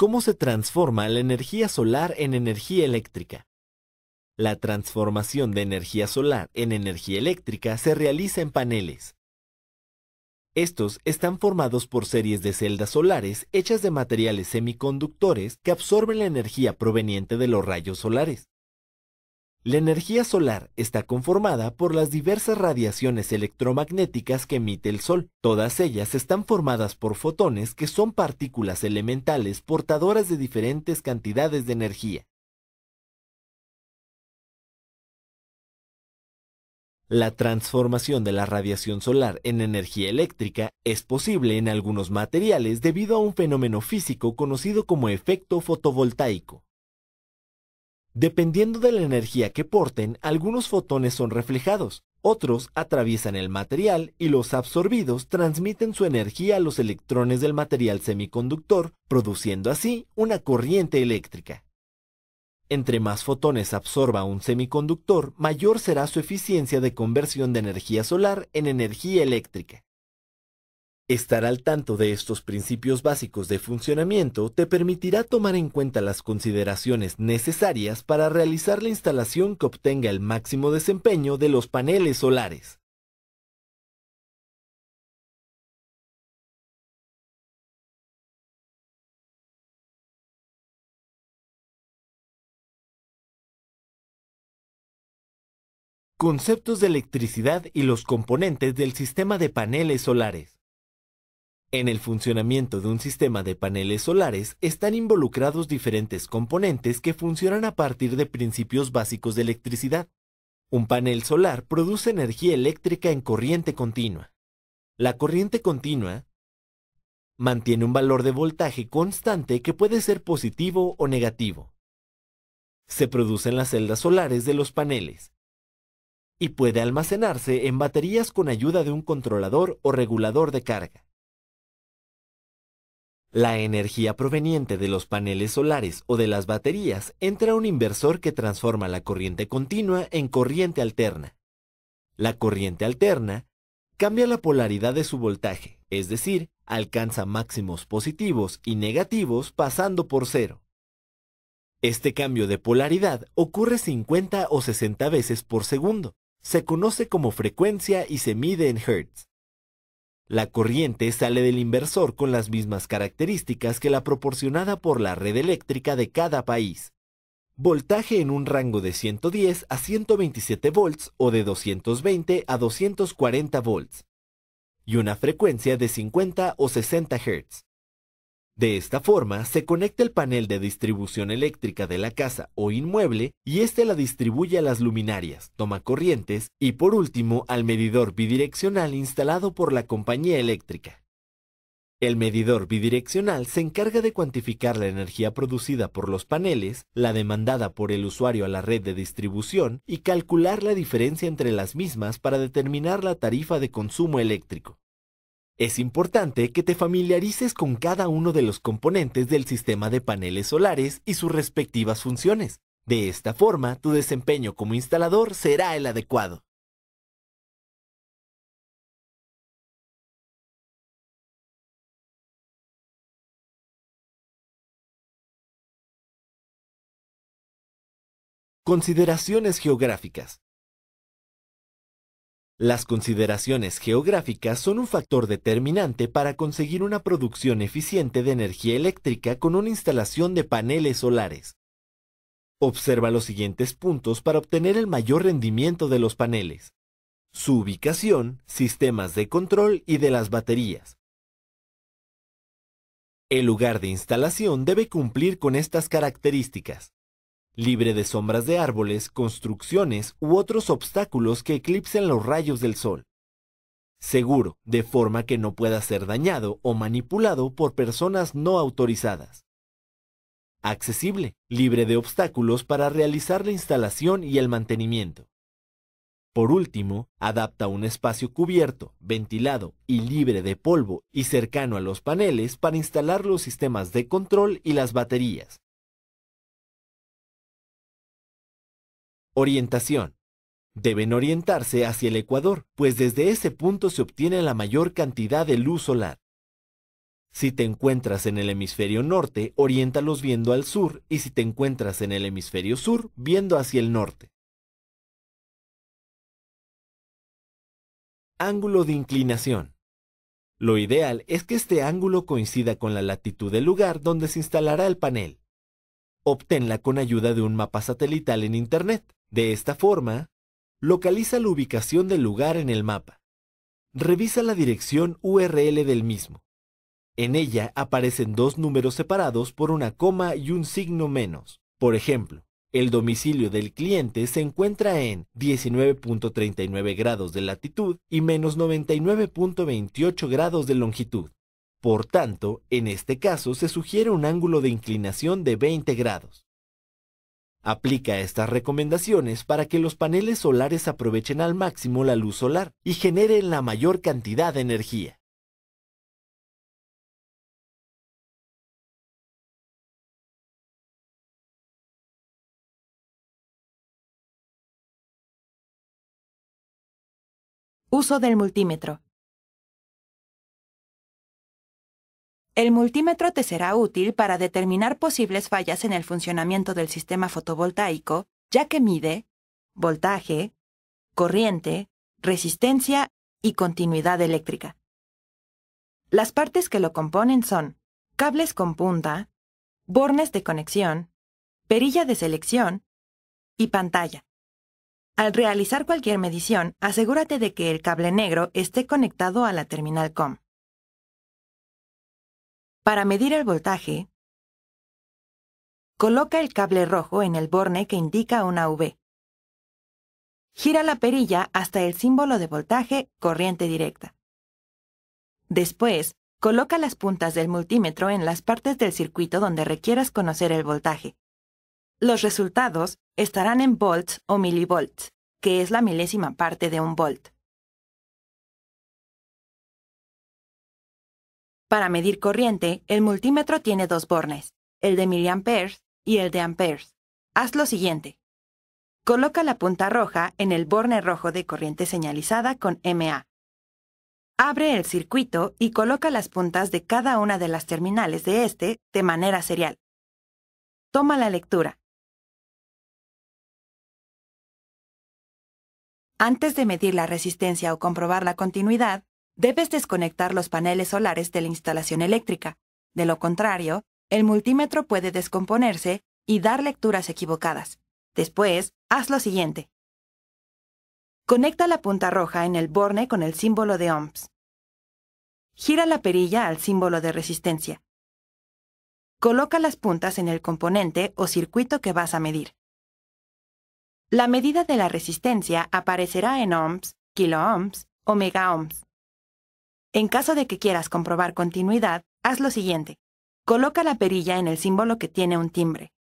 ¿Cómo se transforma la energía solar en energía eléctrica? La transformación de energía solar en energía eléctrica se realiza en paneles. Estos están formados por series de celdas solares hechas de materiales semiconductores que absorben la energía proveniente de los rayos solares. La energía solar está conformada por las diversas radiaciones electromagnéticas que emite el Sol. Todas ellas están formadas por fotones que son partículas elementales portadoras de diferentes cantidades de energía. La transformación de la radiación solar en energía eléctrica es posible en algunos materiales debido a un fenómeno físico conocido como efecto fotovoltaico. Dependiendo de la energía que porten, algunos fotones son reflejados, otros atraviesan el material y los absorbidos transmiten su energía a los electrones del material semiconductor, produciendo así una corriente eléctrica. Entre más fotones absorba un semiconductor, mayor será su eficiencia de conversión de energía solar en energía eléctrica. Estar al tanto de estos principios básicos de funcionamiento te permitirá tomar en cuenta las consideraciones necesarias para realizar la instalación que obtenga el máximo desempeño de los paneles solares. Conceptos de electricidad y los componentes del sistema de paneles solares. En el funcionamiento de un sistema de paneles solares están involucrados diferentes componentes que funcionan a partir de principios básicos de electricidad. Un panel solar produce energía eléctrica en corriente continua. La corriente continua mantiene un valor de voltaje constante que puede ser positivo o negativo. Se produce en las celdas solares de los paneles y puede almacenarse en baterías con ayuda de un controlador o regulador de carga. La energía proveniente de los paneles solares o de las baterías entra a un inversor que transforma la corriente continua en corriente alterna. La corriente alterna cambia la polaridad de su voltaje, es decir, alcanza máximos positivos y negativos pasando por cero. Este cambio de polaridad ocurre 50 o 60 veces por segundo. Se conoce como frecuencia y se mide en hertz. La corriente sale del inversor con las mismas características que la proporcionada por la red eléctrica de cada país. Voltaje en un rango de 110 a 127 volts o de 220 a 240 volts. Y una frecuencia de 50 o 60 Hz. De esta forma, se conecta el panel de distribución eléctrica de la casa o inmueble y éste la distribuye a las luminarias, toma corrientes y por último al medidor bidireccional instalado por la compañía eléctrica. El medidor bidireccional se encarga de cuantificar la energía producida por los paneles, la demandada por el usuario a la red de distribución y calcular la diferencia entre las mismas para determinar la tarifa de consumo eléctrico. Es importante que te familiarices con cada uno de los componentes del sistema de paneles solares y sus respectivas funciones. De esta forma, tu desempeño como instalador será el adecuado. Consideraciones geográficas. Las consideraciones geográficas son un factor determinante para conseguir una producción eficiente de energía eléctrica con una instalación de paneles solares. Observa los siguientes puntos para obtener el mayor rendimiento de los paneles: su ubicación, sistemas de control y de las baterías. El lugar de instalación debe cumplir con estas características: libre de sombras de árboles, construcciones u otros obstáculos que eclipsen los rayos del sol. Seguro, de forma que no pueda ser dañado o manipulado por personas no autorizadas. Accesible, libre de obstáculos para realizar la instalación y el mantenimiento. Por último, adapta un espacio cubierto, ventilado y libre de polvo y cercano a los paneles para instalar los sistemas de control y las baterías. Orientación. Deben orientarse hacia el ecuador, pues desde ese punto se obtiene la mayor cantidad de luz solar. Si te encuentras en el hemisferio norte, oriéntalos viendo al sur, y si te encuentras en el hemisferio sur, viendo hacia el norte. Ángulo de inclinación. Lo ideal es que este ángulo coincida con la latitud del lugar donde se instalará el panel. Obténla con ayuda de un mapa satelital en Internet. De esta forma, localiza la ubicación del lugar en el mapa. Revisa la dirección URL del mismo. En ella aparecen dos números separados por una coma y un signo menos. Por ejemplo, el domicilio del cliente se encuentra en 19.39 grados de latitud y menos 99.28 grados de longitud. Por tanto, en este caso se sugiere un ángulo de inclinación de 20 grados. Aplica estas recomendaciones para que los paneles solares aprovechen al máximo la luz solar y generen la mayor cantidad de energía. Uso del multímetro. El multímetro te será útil para determinar posibles fallas en el funcionamiento del sistema fotovoltaico, ya que mide voltaje, corriente, resistencia y continuidad eléctrica. Las partes que lo componen son cables con punta, bornes de conexión, perilla de selección y pantalla. Al realizar cualquier medición, asegúrate de que el cable negro esté conectado a la terminal COM. Para medir el voltaje, coloca el cable rojo en el borne que indica una V. Gira la perilla hasta el símbolo de voltaje corriente directa. Después, coloca las puntas del multímetro en las partes del circuito donde requieras conocer el voltaje. Los resultados estarán en volts o milivolts, que es la milésima parte de un volt. Para medir corriente, el multímetro tiene dos bornes, el de miliamperes y el de amperes. Haz lo siguiente. Coloca la punta roja en el borne rojo de corriente señalizada con MA. Abre el circuito y coloca las puntas de cada una de las terminales de este de manera serial. Toma la lectura. Antes de medir la resistencia o comprobar la continuidad, debes desconectar los paneles solares de la instalación eléctrica. De lo contrario, el multímetro puede descomponerse y dar lecturas equivocadas. Después, haz lo siguiente. Conecta la punta roja en el borne con el símbolo de ohms. Gira la perilla al símbolo de resistencia. Coloca las puntas en el componente o circuito que vas a medir. La medida de la resistencia aparecerá en ohms, kiloohms o megaohms. En caso de que quieras comprobar continuidad, haz lo siguiente. Coloca la perilla en el símbolo que tiene un timbre.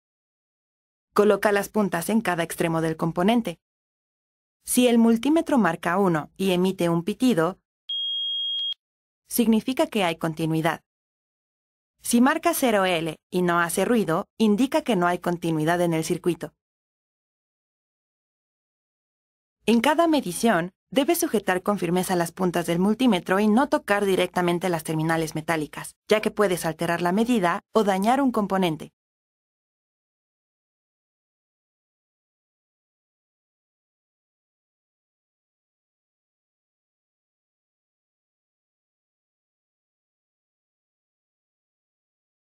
Coloca las puntas en cada extremo del componente. Si el multímetro marca 1 y emite un pitido, significa que hay continuidad. Si marca 0L y no hace ruido, indica que no hay continuidad en el circuito. En cada medición, debes sujetar con firmeza las puntas del multímetro y no tocar directamente las terminales metálicas, ya que puedes alterar la medida o dañar un componente.